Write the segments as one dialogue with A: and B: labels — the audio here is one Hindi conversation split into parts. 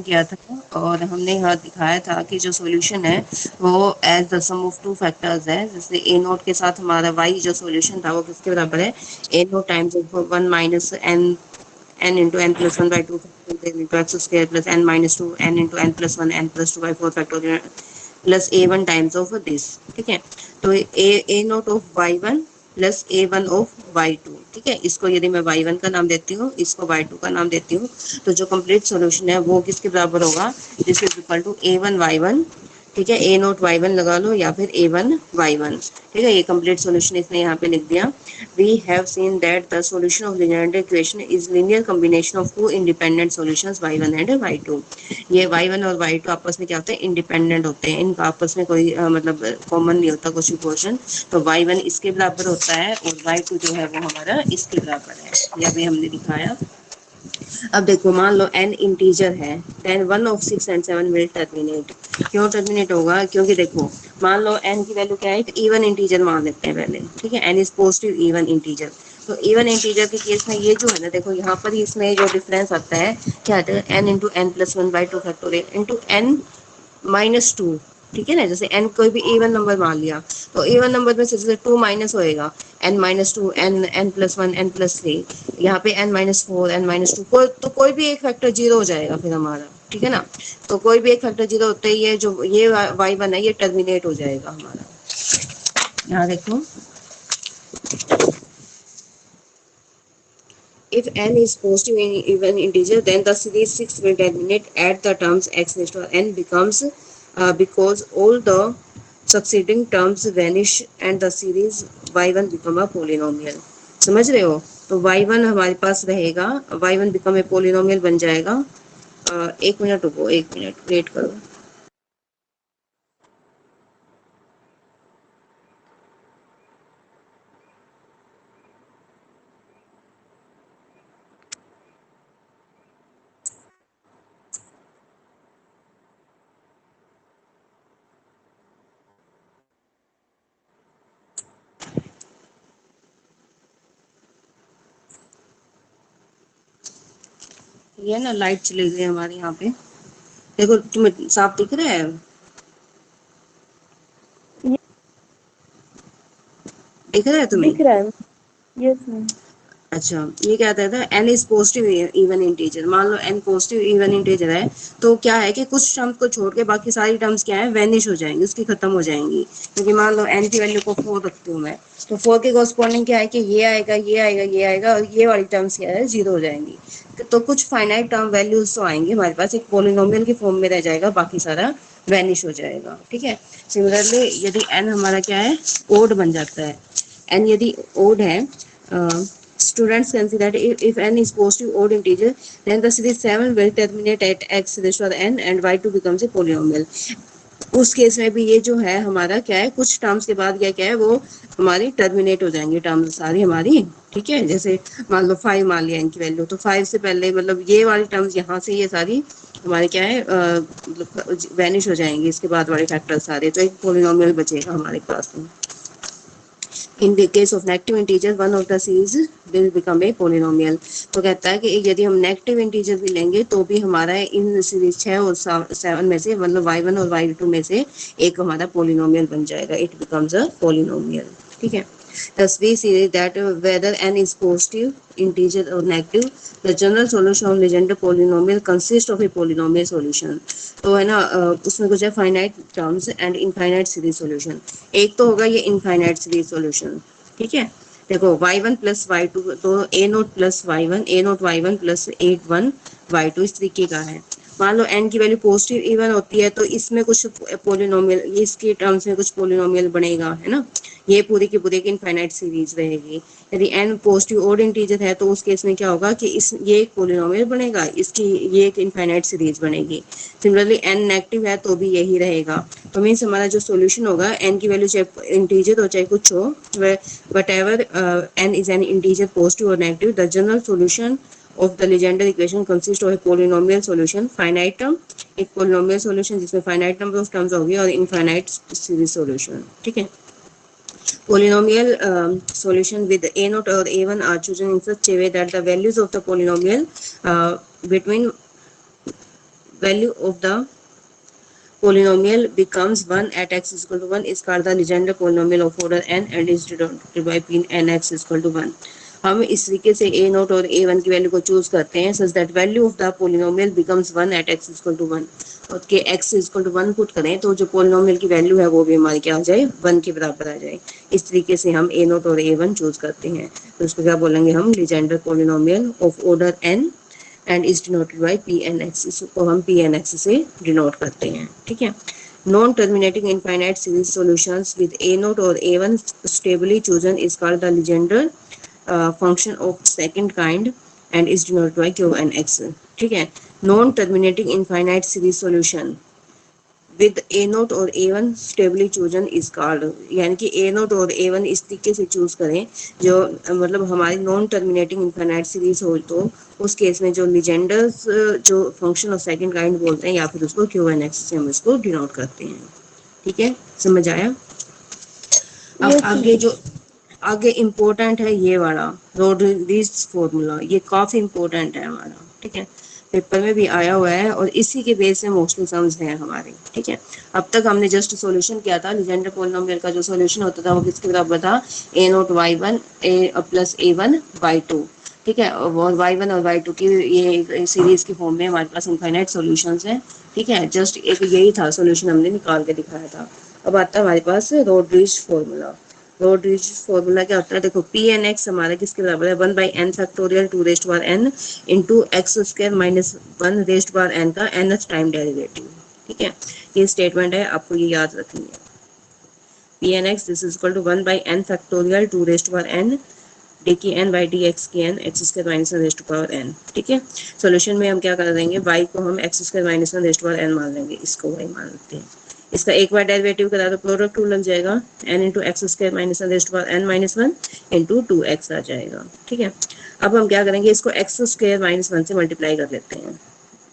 A: किया था और हमने यहाँ दिखाया था कि जो सॉल्यूशन है वो as the sum of two factors है। जैसे ए नोट के साथ हमारा वाई जो सॉल्यूशन था वो किसके बराबर है, a naught times one minus n n into n plus 1 by 2 factorial into x square plus n minus 2 n into n plus 1 n plus 2 by 4 factorial plus a one times of this. ठीक है, तो a naught of y one plus a one of y two. ठीक है, इसको यदि मैं वाई वन का नाम देती हूँ, इसको वाई टू का नाम देती हूँ, तो जो कंप्लीट सॉल्यूशन है वो किसके बराबर होगा, this is equal to a one y one. ठीक है, ए नोट वाई वन लगा लो या फिर ए वन वाई वन। ठीक है, ये कंप्लीट सॉल्यूशन इसने यहाँ पे लिख दिया। We have seen that the solution of linear equation is linear combination of two independent solutions y one and y two. ये वाई वन और वाई टू आपस में क्या होते हैं, इंडिपेंडेंट होते हैं, इनका आपस में कोई मतलब कॉमन नहीं होता कुछ भी पोर्शन। तो वाई वन इसके बराबर होता है और वाई टू जो है वो हमारा इसके बराबर है, ये भी हमने दिखाया। अब देखो, मान लो n इंटीजर है, then one of 6 and 7 will terminate. क्यों टर्मिनेट होगा, क्योंकि देखो मान लो n की वैल्यू क्या है, इवन इंटीजर मान लेते हैं पहले। ठीक है, n is positive even integer. तो इवन इंटीजर के केस में ये जो है ना, देखो यहाँ पर इसमें जो डिफरेंस आता है क्या आता है, n into n plus one by two factorial into n minus two. ठीक है ना, जैसे n कोई भी इवन नंबर मान लिया तो इवन नंबर में से जैसे टू माइनस होएगा, n minus two, n n plus one, n plus three, यहाँ पे n minus four, n minus two, तो कोई भी एक फैक्टर जीरो हो जाएगा फिर हमारा। ठीक है ना, तो कोई भी एक फैक्टर जीरो होते ही ये जो ये वाई वन है ये टर्मिनेट हो जाएगा हमारा। यहाँ देखो, if n is positive in even integer, then the series 6 will terminate at the terms x raised to n becomes because all the succeeding terms vanish and the series y1 become a polynomial। समझ रहे हो, तो y1 हमारे पास रहेगा, y1 become a polynomial बन जाएगा। एक मिनट रुको, एक मिनट वेट करो। ये ना लाइट चली गई हमारे यहाँ पे, देखो तुम्हें साफ दिख रहा है, दिख रहा है तुम्हें?
B: दिख रहा है। Yes ma'am.
A: अच्छा, ये क्या कहता है, n is positive even integer. मान लो एन पॉजिटिव इवन इंटीजर है, तो क्या है कि कुछ टर्म्स को छोड़ के बाकी सारी टर्म्स क्या है, वेनिश हो जाएंगी, उसकी खत्म हो जाएंगी। क्योंकि मान लो एन की वैल्यू को 4 रखती हूँ मैं, तो 4 के कॉरस्पॉन्डिंग क्या है कि ये आएगा, ये आएगा, ये आएगा, और ये वाली टर्म्स क्या है, जीरो हो जाएंगी। तो कुछ फाइनाइट टर्म वैल्यूज तो आएंगे हमारे पास, एक पोलिनोमियल की फॉर्म में रह जाएगा, बाकी सारा वेनिश हो जाएगा। ठीक है, सिमिलरली यदि एन हमारा क्या है, ओड बन जाता है, एन यदि ओड है, students can see that if n is positive odd integer, then the series 7 will terminate at x raised to the n and y2 becomes a polynomial। उस केस में भी ये जो है हमारा क्या है, कुछ टर्म्स के बाद क्या क्या है वो हमारी टर्मिनेट हो जाएंगी टर्म्स सारी हमारी। ठीक है, जैसे मान लो 5 मान लिया इनकी वैल्यू, तो 5 से पहले मतलब ये वाली टर्म्स यहाँ से ये सारी हमारे क्या है मतलब वैनिश हो जाएंगी, इसके बाद वाले फैक्टर सारे, तो एक पोलिनोमियल बचेगा हमारे पास में। In the case of negative integer, one of the series will become a polynomial। तो कहता है कि यदि हम नेगेटिव इंटीजर भी लेंगे तो भी हमारा इन सीरीज 6 और 7 में से मतलब y1 और y2 में से एक हमारा पोलिनोमियल बन जाएगा, इट बिकम्स अ पोलिनोमियल। ठीक है, thus we see that whether n is positive integer or negative, the general solution of legendary polynomial consists of a polynomial solution। तो है ना, उसमें कुछ है finite terms and infinite series solution. एक तो होगा ये इनफाइनाइट सीरीज सॉल्यूशन। ठीक है, देखो y1 प्लस वाई टू, तो a naught plus y one, a naught y one plus at one y two, इस तरीके का है। मान लो n की वैल्यू पॉजिटिव इवन होती है तो इसमें कुछ पोलिनोमियल, इसके टर्म्स में कुछ पोलिनोमियल बनेगा, है ना, ये पूरी की पूरी की इनफाइनाइट सीरीज रहेगी। यदि n पॉजिटिव ओड इंटीजर है तो उस केस में क्या होगा कि इस ये एक पोलिनोमियल बनेगा, इसकी ये एक इनफाइनाइट सीरीज बनेगी। सिमिलरली n नेगेटिव है तो भी यही रहेगा। तो मीन्स हमारा जो सॉल्यूशन होगा, n की वैल्यू चाहे इंटीजर हो चाहे कुछ हो, whatever n is an integer positive or negative, the general solution of the Legendre equation consists of a polynomial solution, finite term, एक polynomial solution जिसमें finite number of terms होगी, और infinite series solution। ठीक है, polynomial solution with a naught or a1 are chosen in such a way that the values of the polynomial between value of the polynomial becomes 1 at x is equal to 1 is called the Legendre polynomial of order n and is denoted by p n x is equal to 1. हम इस तरीके से a नोट और a1 की वैल्यू को चूज करते हैं such that value of the polynomial becomes 1 at x is equal to 1 और के x is equal to 1 put करें तो जो पोलिनोमियल की वैल्यू है वो भी हमारी क्या आ जाए 1 के बराबर आ जाए। इस तरीके से हम a नोट और a1 चूज करते हैं तो उसको क्या बोलेंगे हम Legendre polynomial of order n and is denoted by P n x, इसको हम पी एन एक्स से डिनोट करते हैं। ठीक है, non terminating infinite series solutions with a naught और a one stably chosen is called the Legendre function of second kind and is denoted by Q n x. ठीक है, non terminating infinite series solution with a naught और a one stably chosen is called, यानी कि ए नोट और ए वन इस तरीके से चूज करें जो मतलब हमारी नॉन टर्मिनेटिंग इनफाइनाइट सीरीज हो तो उस केस में जो लीजेंडर्स जो फंक्शन ऑफ सेकंड काइंड बोलते हैं या फिर उसको क्यू एन एक्स से हम इसको डिनोट करते हैं। ठीक है, समझ आया? अब आगे इम्पोर्टेंट है ये वाला रोड्रिग्स फॉर्मूला, ये काफी इम्पोर्टेंट है हमारा। ठीक है, पेपर में भी आया हुआ है और इसी के बेस से मोस्टली सम्स हैं हमारे। ठीक है, अब तक हमने जस्ट सॉल्यूशन किया था, लीजेंडर पोलिनोमियल का जो सॉल्यूशन होता था वो किसके बराबर था, a naught y one a plus a one by two. ठीक है, और वाई वन और वाई टू की ये सीरीज की फॉर्म में हमारे पास इनफाइनाइट सॉल्यूशंस हैं। ठीक है, जस्ट एक यही था सॉल्यूशन हमने निकाल के दिखाया था। अब आता है हमारे पास रोड्रिग्स फॉर्मूला। रोड्रिग्स फॉर्मूला क्या होता है, देखो पी एन एक्स हमारा किसके बराबर है, 1 by n factorial 2 raised power n into x square minus 1 raised power n का nth टाइम डेरिवेटिव। ठीक है, ये स्टेटमेंट है, आपको ये याद रखनी है। P n x this is equal to 1 by n factorial 2 raised power n d की एन बाई डी एक्स की n x square minus 1 raised power n. ठीक है, सॉल्यूशन में हम क्या कर देंगे, y को हम x square minus 1 raised power n मान लेंगे, इसको y मान लेते हैं। इसका एक बार डेरिवेटिव करा तो प्रोडक्ट रूल लग जाएगा, n into x square minus 1 raised power n minus 1 into 2x आ जाएगा। ठीक है, अब हम क्या करेंगे, इसको एक्स स्क्वायर माइनस 1 से मल्टीप्लाई कर लेते हैं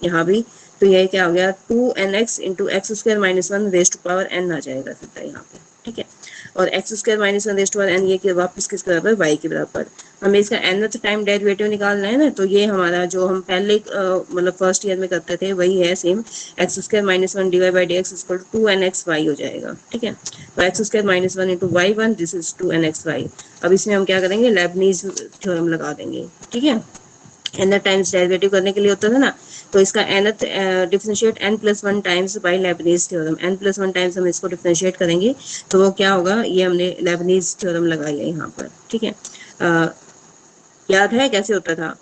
A: यहाँ भी, तो ये क्या हो गया 2nx into x square minus 1 raised power n आ जाएगा सीधा यहाँ पे। ठीक है, और x square minus 1 raised power n ये वापस किसके बराबर, y के बराबर। हमें इसका nth टाइम डेरिवेटिव निकालना है ना, तो ये हमारा जो हम पहले मतलब फर्स्ट ईयर में करते थे वही है same, x square minus 1 divide by d x equal to 2nxy हो जाएगा। ठीक है, तो x square minus 1 into y one this is 2nxy। अब इसमें हम क्या करेंगे, लेबनीज थ्योरम लगा देंगे। ठीक है, nth टाइम्स डेरिवेटिव करने के लिए होता था ना, तो इसका nth differentiate n plus 1 times bye Lebanese theorem, n plus 1 times हम इसको डिफरेंशिएट करेंगे तो वो क्या होगा, ये हमने लेबनीज थ्योरम लगाई है यहाँ पर। ठीक है, याद है कैसे होता था,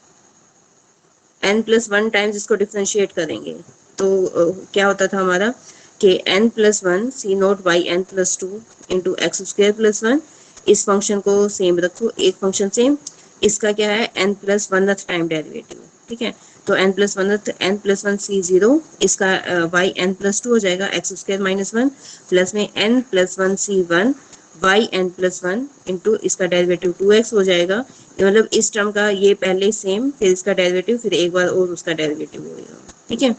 A: n प्लस 1 टाइम्स इसको डिफरेंशिएट करेंगे तो क्या होता था हमारा कि n plus 1 c naught by n plus 2 into x square plus 1, इस फंक्शन को सेम रखो, एक फंक्शन सेम, इसका क्या है n plus 1th time derivative. ठीक है, तो n प्लस 1 सी जीरो, इसका y n प्लस 2 हो जाएगा एक्स स्क्वायर माइनस 1 प्लस में n plus 1 c 1 y n plus 1 into इसका डेरिवेटिव 2x हो जाएगा। मतलब इस टर्म का ये पहले सेम, फिर इसका डेरिवेटिव, फिर एक बार और उसका डेरिवेटिव होगा। ठीक है,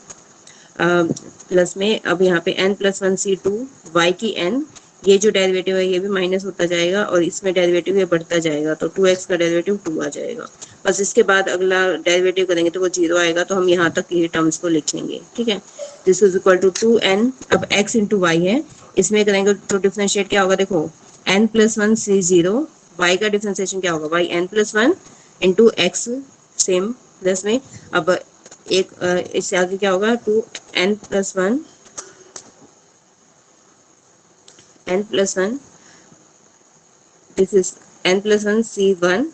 A: प्लस में अब यहाँ पे n प्लस 1 सी 2 वाई की n, ये जो डेरिवेटिव है ये भी माइनस होता जाएगा और इसमें डेरिवेटिव ये बढ़ता जाएगा, तो 2x का डेरिवेटिव 2 आ जाएगा। बस इसके बाद अगला डेरिवेटिव करेंगे तो वो 0 आएगा, तो हम यहाँ तक ये टर्म्स को लिखेंगे। ठीक है, this is equal to 2n, अब x इंटू वाई है, इसमें करेंगे तो डिफरेंशिएट क्या होगा, देखो n प्लस 1 सी 0, y का डिफरेंशिएशन क्या होगा, y n plus 1 into x same plus में, अब एक इससे आगे क्या होगा 2n plus 1 n plus 1 this is n plus 1 c 1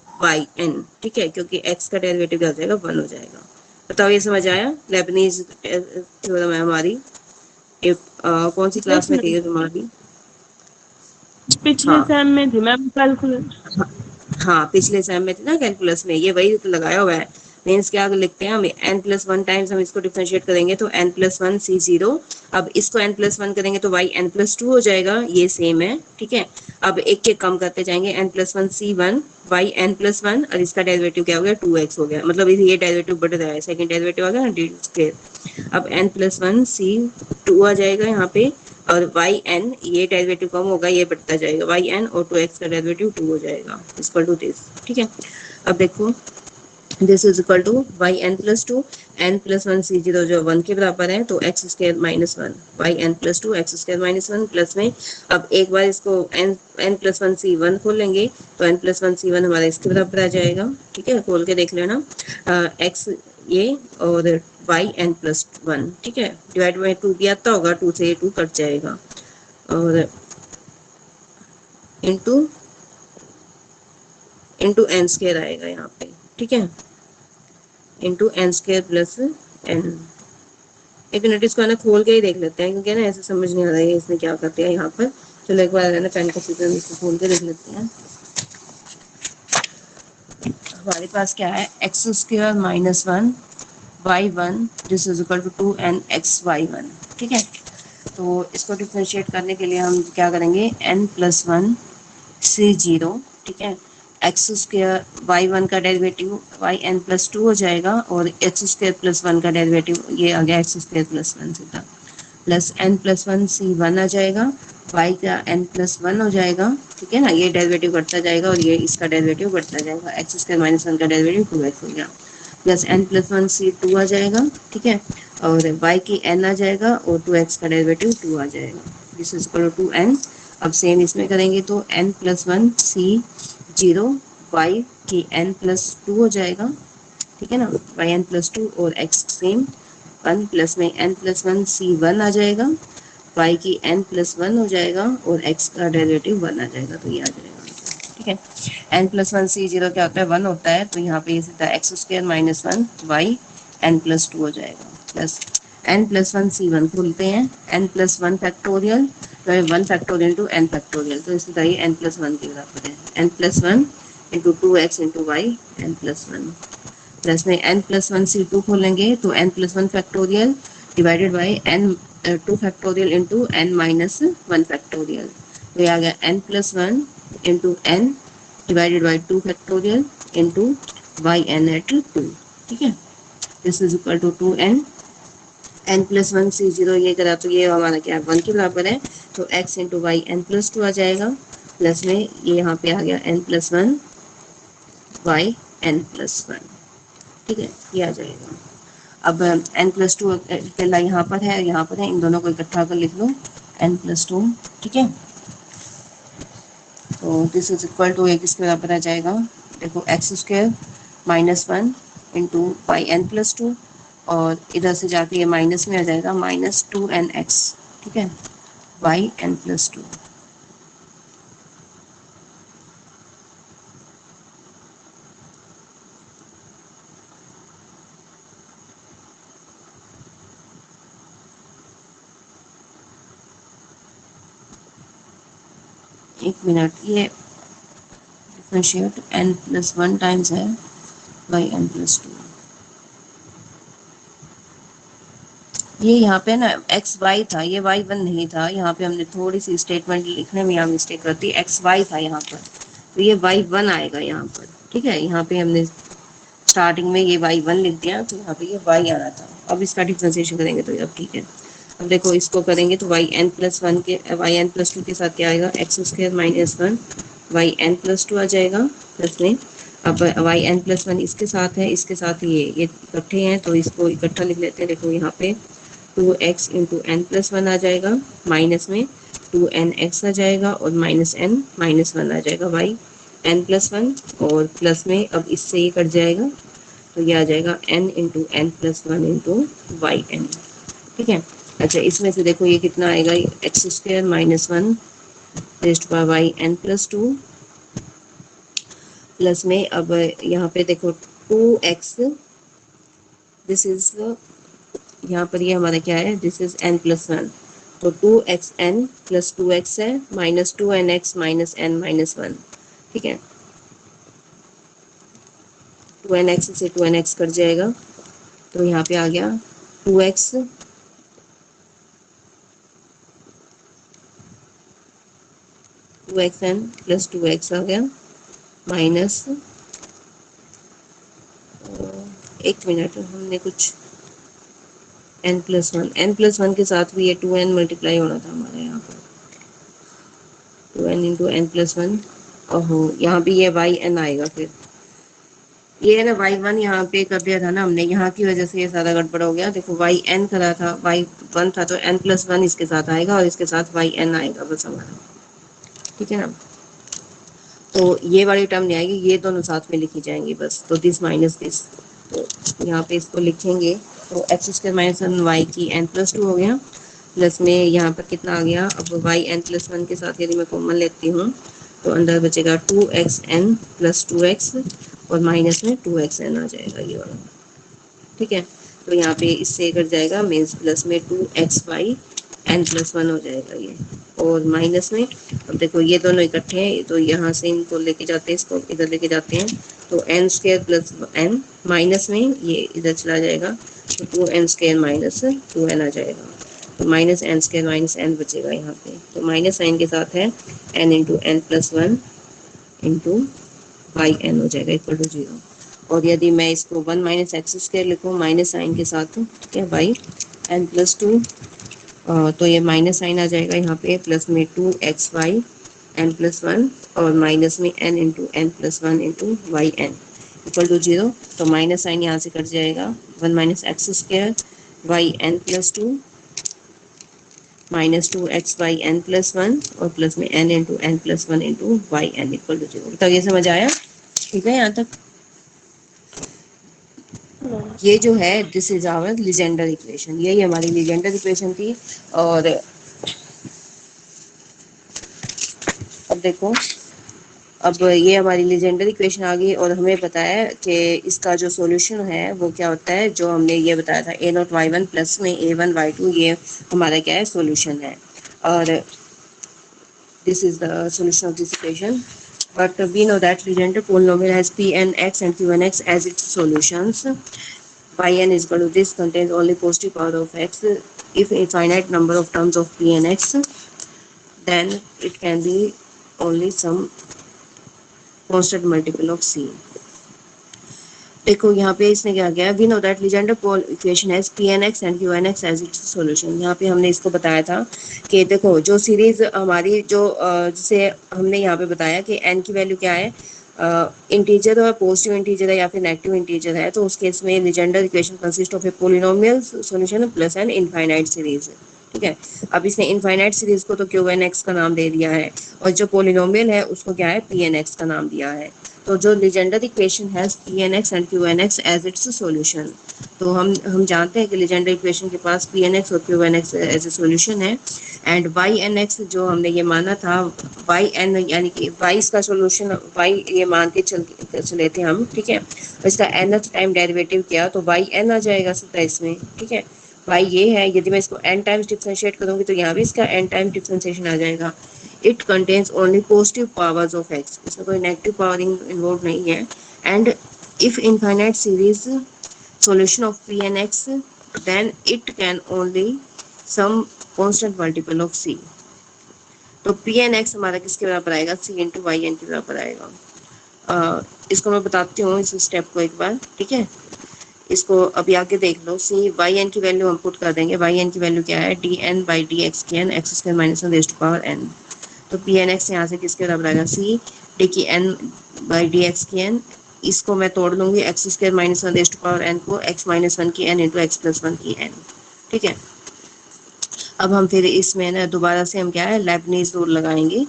A: y n. ठीक है, क्योंकि x का डेरिवेटिव क्या हो जाएगा 1 हो जाएगा। बताओ ये समझ आया, लेबनीज थ्योरम है हमारी, एक कौन सी क्लास में थी तुम्हारी,
B: पिछले
A: हाँ
B: सेम में थी मैम, कैलकुलस।
A: हाँ पिछले सेम में थी ना कैलकुलस में, ये वही तो लगाया हुआ है। मीन्स क्या लिखते हैं हम, n प्लस 1 टाइम्स हम इसको डिफरेंशिएट करेंगे तो n प्लस 1 सी 0, अब इसको n प्लस 1 करेंगे तो y n प्लस 2 हो जाएगा, ये सेम है। ठीक है, अब एक एक कम करते जाएंगे, n plus 1 c 1 y n plus 1 और इसका डेरिवेटिव क्या हो गया 2x हो गया, मतलब ये डेरिवेटिव बढ़ रहा है, सेकंड डेरिवेटिव आ गया ना डी स्क्वायर। अब n प्लस 1 सी 2 आ जाएगा यहाँ पे, और वाई एन ये डेरिवेटिव कम होगा, ये बढ़ता जाएगा, वाई एन और 2x का डेरिवेटिव 2 हो जाएगा इक्वल टू दिस। ठीक है, अब देखो this is equal to y n plus two n plus one c zero जो 1 के बराबर है, तो x square minus one y n plus two x square minus one plus में अब एक बार इसको एन एन प्लस वन सी वन खोलेंगे तो एन प्लस वन सी वन हमारा इसके बराबर आ जाएगा। ठीक है, खोल के देख लेना। एक्स ये और वाई एन प्लस वन, ठीक है, डिवाइड बाई टू भी आता होगा, टू से ये टू कट जाएगा और इंटू इंटू एन स्क्र आएगा यहाँ पे। ठीक है, into n square plus n. एक मिनट इसको है ना खोल के ही देख लेते हैं, क्योंकि ना ऐसे समझ नहीं आ रहा है इसने क्या कर दिया यहाँ पर। चलो एक बार है ना पेन का सीजन इसको खोल के देख लेते हैं। हमारे पास क्या है, x square minus one y one this is equal to two n x y one. ठीक है, तो इसको डिफ्रेंशिएट करने के लिए हम क्या करेंगे, एन प्लस वन से जीरो। ठीक है, एक्स स्क्र वाई वन का derivative y n plus two हो जाएगा और एक्स स्क्र प्लस वन का डेरिवेटिव ये आ गया एक्स स्क्र प्लस वन सीधा, प्लस एन प्लस वन सी वन आ जाएगा, वाई का एन प्लस वन हो जाएगा। ठीक है ना, ये डेरिवेटिव बढ़ता जाएगा और ये इसका डेरिवेटिव बढ़ता जाएगा, एक्स स्क्र माइनस वन का डेरिवेटिव टू एक्स हो गया, plus n plus one C two आ जाएगा। ठीक है, और वाई की एन आ जाएगा और टू एक्स का डेरिवेटिव टू आ जाएगा, this is equal to n. अब सेम इसमें करेंगे तो n plus one c zero y की एन प्लस टू हो जाएगा। ठीक है ना, वाई एन प्लस टू और एक्स सेम वन, प्लस में एन प्लस वन सी वन आ जाएगा, वाई की एन प्लस वन हो जाएगा और एक्स का डेरिवेटिव वन आ जाएगा, तो ये आ जाएगा। ठीक है, n plus one c zero क्या होता है, वन होता है, तो यहाँ पे ये सीधा x square minus one y n plus two हो जाएगा, प्लस एन प्लस वन सी वन खोलते हैं, n plus one factorial one factorial two n factorial, तो इसलिए ये एन प्लस वन के बराबर है, n plus one into two x into y n plus one, plus में n plus one C two खोलेंगे तो n plus one factorial divided by n two factorial into N minus one factorial, तो ये आ गया n plus one into n divided by two factorial into y n at two. ठीक है, this is equal to two n n plus one c zero ये करा तो ये हमारा क्या वन के बराबर है, तो x into y n plus two आ जाएगा, प्लस में ये यहाँ पे आ गया n plus one y n plus one. ठीक है, ये आ जाएगा। अब एन प्लस टू पहला यहाँ पर है, यहाँ पर है, इन दोनों को इकट्ठा कर लिख लो एन प्लस टू। ठीक है, तो दिस इज इक्वल टू एक इसके बराबर आ जाएगा, देखो x square minus one into y n plus two और इधर से जाके ये माइनस में आ जाएगा माइनस टू एन एक्स। ठीक है, वाई एन प्लस टू। एक मिनट, ये differentiate n plus one times है वाई एन प्लस टू, ये यहाँ पे ना एक्स वाई था, ये वाई वन नहीं था, यहाँ पे हमने थोड़ी सी स्टेटमेंट लिखने में यहाँ मिस्टेक करती है, एक्स वाई था यहाँ पर, तो ये वाई वन आएगा यहाँ पर। ठीक है, यहाँ पे हमने स्टार्टिंग में ये वाई वन लिख दिया, तो यहाँ पे ये वाई आना था, अब इसका डिफ्रेंसिएशन करेंगे तो अब ठीक है। अब देखो इसको करेंगे तो वाई एन प्लस वन के वाई एन प्लस टू के साथ क्या आएगा, x square minus one y n plus two आ जाएगा, प्लस में अब वाई एन प्लस वन इसके साथ है, इसके साथ ये इकट्ठे हैं, तो इसको इकट्ठा लिख लेते हैं। देखो यहाँ पे two x into n plus one आ जाएगा, माइनस में टू एन एक्स आ जाएगा और माइनस एन माइनस वन आ जाएगा वाई एन प्लस वन, और प्लस में अब इससे ये कट जाएगा, तो ये आ जाएगा n into n plus one into y n. ठीक है, अच्छा इसमें से देखो ये कितना आएगा, x square minus one raised by y n plus two, plus में अब यहाँ पे देखो टू एक्स, दिस इज यहाँ पर ये हमारा क्या है, this is n plus one, तो two x n plus two x है minus two n x minus n minus one. ठीक है, टू एन एक्स से टू एन एक्स कट जाएगा, तो यहाँ पे आ गया two x n plus two x आ गया माइनस, एक मिनट हमने कुछ एन प्लस वन के साथ भी ये टू एन मल्टीप्लाई होना था हमारे यहाँ पर, two n into n plus one, ओहो यहाँ भी ये वाई एन आएगा फिर, ये ना y1 यहाँ पे कर दिया था ना हमने, यहाँ की वजह से ये सारा गड़बड़ हो गया। देखो yn करा था, y1 था तो n+1 इसके साथ आएगा और इसके साथ yn आएगा बस हमारा, ठीक है ना। तो ये वाली टर्म नहीं आएगी, ये दोनों साथ में लिखी जाएंगी बस। तो दिस माइनस दिस, तो यहाँ पे इसको लिखेंगे तो x² - 1 y की n+2 हो गया, प्लस में यहाँ पर कितना आ गया, अब y n+1 के साथ यदि मैं कॉमन लेती हूँ तो अंदर बचेगा 2xn + 2x और माइनस में 2xn आ जाएगा ये वाला, ठीक है। तो यहाँ पे इससे कट जाएगा, मीन्स प्लस में 2xy n+1 हो जाएगा ये, और माइनस में, अब देखो ये दोनों इकट्ठे हैं तो यहाँ से इनको लेके जाते हैं, इसको इधर लेके जाते हैं, तो n² + n माइनस में ये इधर चला जाएगा तो 2n² - 2n आ जाएगा, तो -n² - n बचेगा यहाँ पे। तो माइनस साइन के साथ है n × n+1 × yn हो जाएगा इक्वल टू 0। और यदि मैं इसको 1 - x² लिखूँ माइनस साइन के साथ, ठीक है, y n+2, तो ये माइनस साइन आ जाएगा यहाँ पे, प्लस में 2xy n+1 और माइनस में n × n+1 × yn equal to 0। तो माइनस साइन यहाँ से कट जाएगा, 1 - x² y n+2 -2xy n+1 और प्लस में n × n+1 × yn equal to 0। तो ये समझ आया, ठीक है यहाँ तक। ये जो है this is our Legendre equation, यही हमारी लीजेंडर इक्वेशन थी। और अब देखो, अब ये हमारी लीजेंडर इक्वेशन आ गई और हमें पता है कि इसका जो सॉल्यूशन है वो क्या होता है, जो हमने ये बताया था a0y1 प्लस में a1y2, ये हमारा क्या है, सॉल्यूशन है। और this is the solution of this equation. But we know that Legendre polynomial has Pn(x) and Qn(x) as its solutions. Yn is equal to this contains only positive power of x. If a finite number of terms of Pn(x), then it can be only some constant multiple of c. देखो यहाँ पे इसने क्या किया, we know that Legendre equation has Pn(x) and Qn(x) as its solution. यहाँ पे हमने इसको बताया था कि देखो जो सीरीज हमारी जो जिसे हमने यहाँ पे बताया कि n की वैल्यू क्या है, इंटीजर और पॉजिटिव इंटीजर है या फिर नेगेटिव इंटीजर है, तो उस केस में Legender equation consist of A polynomial solution plus an infinite series, ठीक है। अब इसने इनफाइनाइट सीरीज को तो Qn(x) का नाम दे दिया है और जो पोलिनोमियल है उसको क्या है, Pn(x) का नाम दिया है। तो जो लीजेंडर इक्वेशन है Pn(x) and Qn(x) as its solution, तो हम जानते हैं कि लीजेंडर इक्वेशन के पास Pn(x) और Qn(x) एज ए सॉल्यूशन है। एंड Yn(x) जो हमने ये माना था, Yn यानी कि y इसका सॉल्यूशन, y ये मान के चले थे हम, ठीक है। और इसका nth टाइम डेरिवेटिव किया तो yn आ जाएगा सीधा इसमें, ठीक है। y ये है, यदि मैं इसको n टाइम्स डिफरेंशिएट करूंगी तो यहाँ भी इसका n टाइम डिफरेंशिएशन आ जाएगा। It contains only positive powers of x, इसमें कोई नेगेटिव पावरिंग इन्वॉल्व नहीं है। And if infinite series solution of Pn(x), then it can only some constant multiple of c। तो Pn(x) हमारा किसके बराबर आएगा, c × yn के बराबर आएगा। इसको मैं बताती हूँ इस स्टेप को एक बार, ठीक है। इसको अभी आगे देख लो, सी yn की वैल्यू हम पुट कर देंगे। yn की वैल्यू क्या है, dn/dx(n) x² - 1 raised to power n। तो Pn(x) यहाँ से किसके बराबर आएगा, c dn/dx(n), इसको मैं तोड़ लूंगी x² - 1 raised to power n को x - 1 की n × x+1 की n, ठीक है। अब हम फिर इसमें ना दोबारा से हम क्या है, लेबनीज रूल लगाएंगे।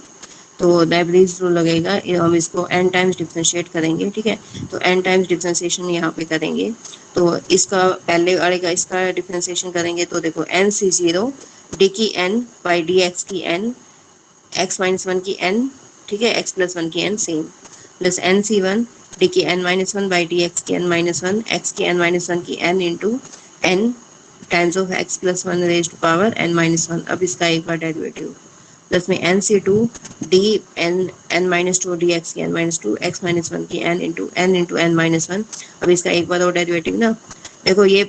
A: तो लेबनीज रूल लगेगा, हम इसको n टाइम्स डिफरेंशिएट करेंगे, ठीक है। तो n टाइम्स डिफरेंशिएशन यहाँ पे करेंगे, तो इसका पहले आएगा, इसका डिफरेंशिएशन करेंगे तो देखो nc0 d की n/dx की n x - 1 की n, ठीक है, x+1 की n same, plus nc1 d की n-1/dx की n-1 x की n-1 की n into n times of x+1 raised to power n-1। अब इसका एक बार डेरिवेटिव, प्लस में nc2 d n-2 dx की n-2 x-1 की n इंटू n अब इसका एक बार और डेरिवेटिव ना। देखो ये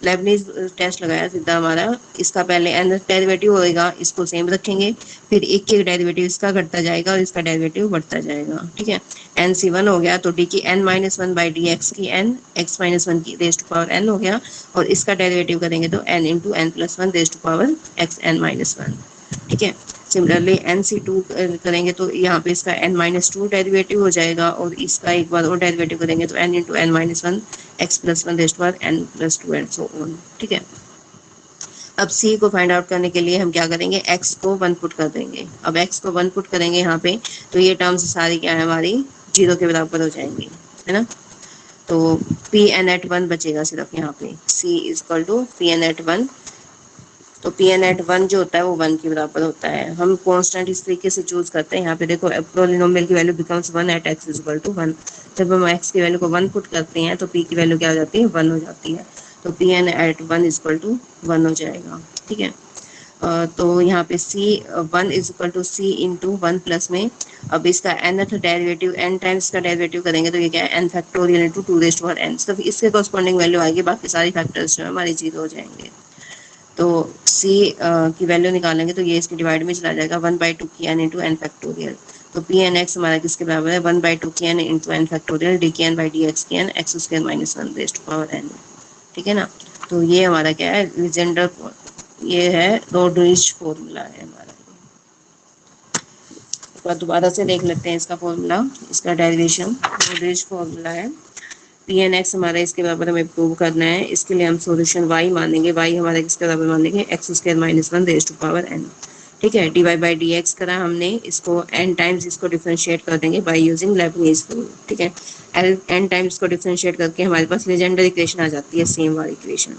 A: लेबनीज टेस्ट लगाया सीधा हमारा, इसका पहले n डेरिवेटिव होएगा, इसको सेम रखेंगे, फिर एक डेरिवेटिव इसका घटता जाएगा और इसका डेरिवेटिव बढ़ता जाएगा, ठीक है। nc1 हो गया तो d की n-1/dx की n x-1 की रेज्ड टू पावर n हो गया, और इसका डेरिवेटिव करेंगे तो n × n+1 raised to power xn-1, ठीक है। सिमिलरली NC2 करेंगे तो यहाँ पे इसका n-2 डेरिवेटिव हो जाएगा, और इसका एक बार और डेरिवेटिव करेंगे तो n into n-1 x+1 raise to power n+2 and so on. ठीक है, अब c को फाइंड आउट करने के लिए हम क्या करेंगे, x को 1 पुट कर देंगे। अब x को 1 पुट करेंगे यहाँ पे, तो ये टर्म्स सारी क्या है हमारी 0 के बराबर हो जाएंगी, है ना। तो Pn@1 बचेगा सिर्फ यहाँ पे, c इक्वल टू Pn@1। तो Pn@1 जो होता है वो 1 के बराबर होता है। हम कांस्टेंट इस तरीके से चूज करते हैं। यहाँ पे देखो पॉलिनोमियल की value becomes 1 at x equal to 1। जब हम x की वैल्यू को 1 पुट करते हैं तो p की वैल्यू क्या हो जाती है, 1 हो जाती है। तो Pn@1 इक्वल टू 1 हो जाएगा। ठीक है, तो यहाँ पे c1 is equal to c into 1 plus में, अब इसका nth डेरिवेटिव n टाइम्स का डेरिवेटिव करेंगे तो ये क्या है, n factorial into 2 raised to power n। सिर्फ इसके कॉरस्पॉन्डिंग वैल्यू आएगी, बाकी सारी फैक्टर्स जो है हमारे 0 हो जाएंगे। तो c की वैल्यू निकालेंगे तो ये इसके डिवाइड में चला जाएगा, 1/2 की n इंटू n फैक्टोरियल। तो Pn(x) हमारा किसके बराबर है, 1/2 की n into n factorial d की n बाई डी एक्स की n x² minus 1 raised to power n। ठीक है ना, तो ये हमारा क्या है, लीजेंडर, ये है रोड्रिच फॉर्मूला है हमारा। एक बार दोबारा से देख लेते हैं इसका फॉर्मूला, इसका डेरिवेशन। रोड्रिच फॉर्मूला है, Pn(x) हमारा इसके बराबर हमें प्रूव करना है। इसके लिए हम सॉल्यूशन y मानेंगे, y हमारा किसके बराबर मानेंगे, x² minus 1 raised to power n। ठीक है, dy बाई डी एक्स करा हमने, इसको n टाइम्स इसको डिफरेंशिएट कर देंगे बाय यूजिंग लेबनीज रूल। ठीक है, n टाइम्स को डिफरेंशिएट करके हमारे पास लीजेंडर इक्वेशन आ जाती है, सेम वाली इक्वेशन।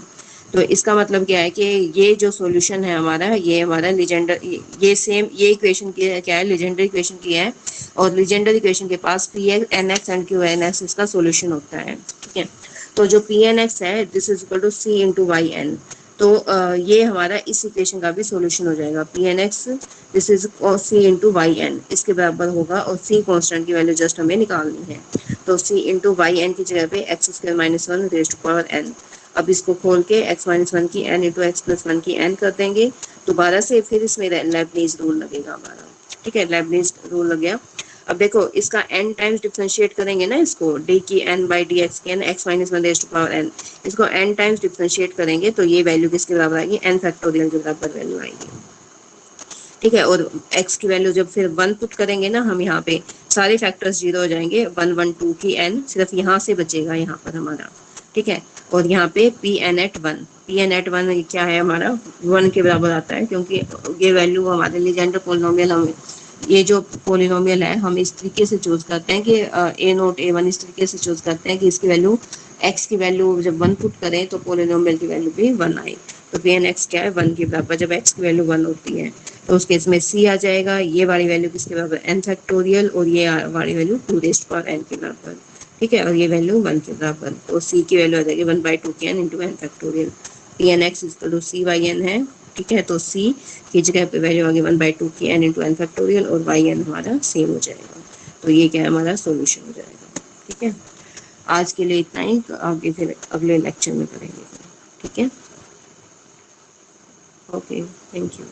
A: तो इसका मतलब क्या है कि ये जो सॉल्यूशन है हमारा, ये हमारा लीजेंडर, ये सेम ये इक्वेशन की है, क्या है, लीजेंडर इक्वेशन की है। और लीजेंडर इक्वेशन के पास Pn(x) एंड Qn(x) इसका सॉल्यूशन होता है। ठीक है, तो जो Pn(x) है this is equal to c into y n. तो ये हमारा इस इक्वेशन का भी सॉल्यूशन हो जाएगा। Pn(x) this is c into y n इसके बराबर होगा, और c कांस्टेंट की वैल्यू जस्ट हमें निकालनी है। तो c इंटू वाई एन की जगह पे x² minus 1 raised to power n। अब इसको खोल के x माइनस 1 की n इंटू x+1 की n कर देंगे। दोबारा से फिर इसमें लेबनीज रूल लगेगा हमारा। ठीक है, लेबनीज रूल लग गया। अब देखो इसका n टाइम्स डिफरेंशिएट करेंगे ना, इसको d की n बाई डी एक्स की n x minus 1 raised to power n, इसको n टाइम्स डिफरेंशिएट करेंगे तो ये वैल्यू किसके बराबर आएगी, n फैक्टोरियल के बराबर वैल्यू आएगी। ठीक है, और x की वैल्यू जब फिर 1 पुट करेंगे ना हम, यहाँ पे सारे फैक्टर्स 0 हो जाएंगे, 1 1 2 की n सिर्फ यहाँ से बचेगा यहाँ पर हमारा। ठीक है, और यहाँ पे Pn(1) क्या है हमारा, 1 के बराबर आता है, क्योंकि ये वैल्यू हमारे लीजेंडर पोलिनोमियल, हम ये जो पोलिनोमियल है हम इस तरीके से चूज करते हैं कि a0 a1 इस तरीके से चूज करते हैं कि इसकी वैल्यू, x की वैल्यू जब 1 पुट करें तो पोलिनोमियल की वैल्यू भी 1 आए। तो Pn(x) क्या है, 1 के बराबर। जब x की वैल्यू 1 होती है तो उस केस में c आ जाएगा, ये वाली वैल्यू किसके बराबर, n फैक्टोरियल, और ये वाली value 2 raised to power n के बराबर। ठीक है, और ये वैल्यू 1 के बराबर, तो c की वैल्यू आ जाएगी 1/2 की n into n factorial. Pn(x) equal to c by n है। ठीक है, तो c की जगह पे वैल्यू आ गई 1/2 की n इंटू n फैक्टोरियल, और वाई एन हमारा सेम हो जाएगा। तो ये क्या है, हमारा सोल्यूशन हो जाएगा। ठीक है, आज के लिए इतना ही, आगे फिर अगले लेक्चर में करेंगे। ठीक है, ओके, थैंक यू।